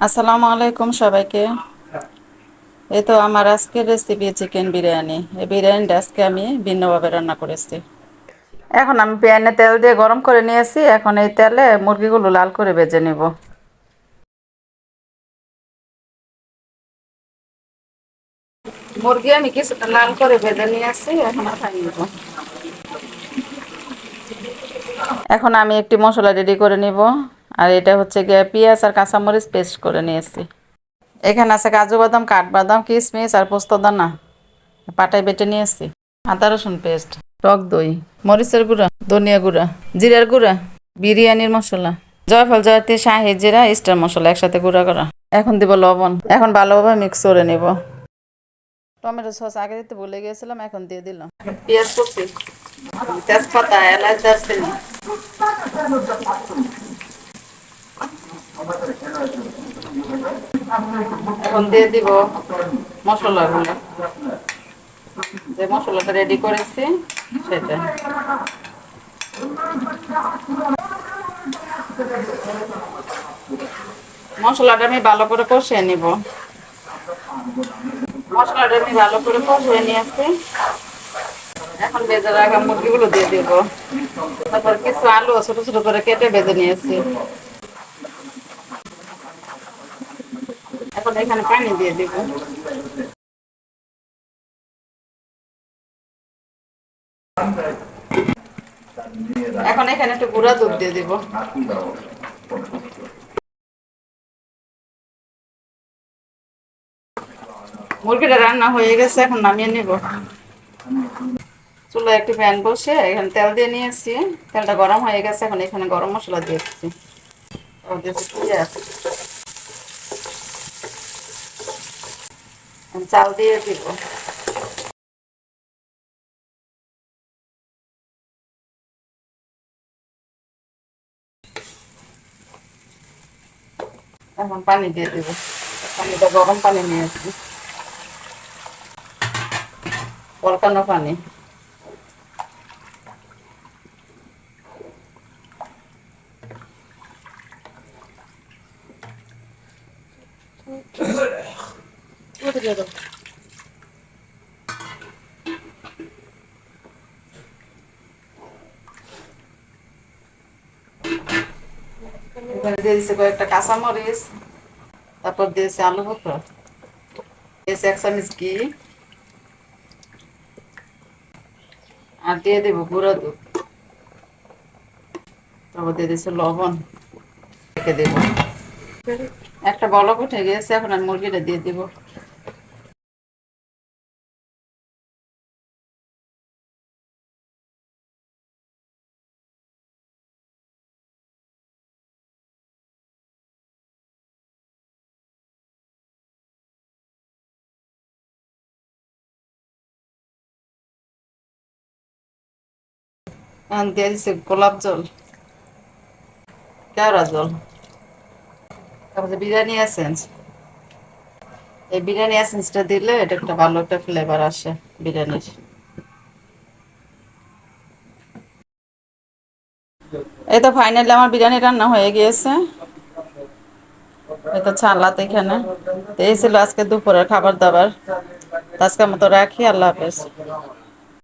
আসসালামু আলাইকুম সবাইকে। এই তো আমার আজকের রেসিপি চিকেন বিরিয়ানি। এই বিরিয়ানিটা আজকে আমি ভিন্নভাবে রান্না করেছি। এখন আমি প্যানে তেল দিয়ে গরম করে নিয়েছি। এখন এই তেলে মুরগিগুলো লাল করে ভেজে নিব। মুরগি আমি কিছুটা লাল করে ভেজে নিয়ে আসছি, এখন খাই নিব। এখন আমি একটি মশলা রেডি করে নিব। আর এটা হচ্ছে গিয়ে পেঁয়াজ আর কাঁচামরিচ পেস্ট করে নিয়েছি। এখানে আছে কাজু বাদাম, কাঠবাদাম, কিশমিশ আর পোস্তদানা পাটায় বেটে নিয়েছি। আদা রসুন পেস্ট, টক দই, মরিচের গুঁড়া, ধনিয়া গুঁড়া, জিরার গুঁড়া, বিরিয়ানির মশলা, জয়ফল, জয়তী, শাহি জিরা, স্টার মশলা একসাথে গুঁড়া করা। এখন দিব লবণ। এখন ভালোভাবে মিক্স করে নিব। টমেটো সস আগে দিতে ভুলে গিয়েছিলাম, এখন দিয়ে দিলাম। পেঁয়াজ কুচি, তেজপাতা, এলাচ, দারচিনি। এখন দিয়ে দিব মশলাগুলো, যে মশলাটা রেডি করেছি সেটা। মশলাটা আমি ভালো করে কষিয়ে নিব। মশলাটা আমি ভালো করে কষিয়ে নিয়েছি। এখন ভেজে রাখা মুরগিগুলো দিয়ে দিব। তারপর কিছু আলু ছোট ছোট করে কেটে ভেজে নিয়েছি। এখন এখানে পানি দিয়ে দিব। এখন এখানে একটু গুঁড়া দুধ দিয়ে দিব। মুরগিটা রান্না হয়ে গেছে, এখন নামিয়ে নিব। চুলায় একটি প্যান বসে এখানে তেল দিয়ে নিয়েছি। তেলটা গরম হয়ে গেছে, এখন এখানে গরম মশলা দিয়েছি। চাল দিয়ে দিব। এখন পানি দিয়ে দিব। পানিটা গরম পানি নিয়েছি, কলকানো পানি। এখানে দিয়ে দিচ্ছি কয়েকটা কাঁচামরিচ, তারপর দিয়েছি আলু ভর্তা, দিয়েছি 1 চামচ ঘি, আর দিয়ে দেবো গুঁড়া দুধ, তারপর দিয়ে দিচ্ছি লবণ, রেখে দেবো। একটা বলক উঠে গিয়েছে, এখন আমি মুরগিটা দিয়ে দিব। এখন দিয়ে দিচ্ছি গোলাপ জল, কেওড়া জল, তারপরে বিরিয়ানি এসেন্স। এই বিরিয়ানি এসেন্সটা দিলে এটা একটা ভালো একটা ফ্লেভার আসে বিরিয়ানির। এই তো ফাইনালি আমার বিরিয়ানি রান্না হয়ে গিয়েছে। এই তো ছালাত এখানে। তো এই ছিল আজকে দুপুরের খাবার দাবার। আজকের মতো রাখি, আল্লাহ হাফেজ।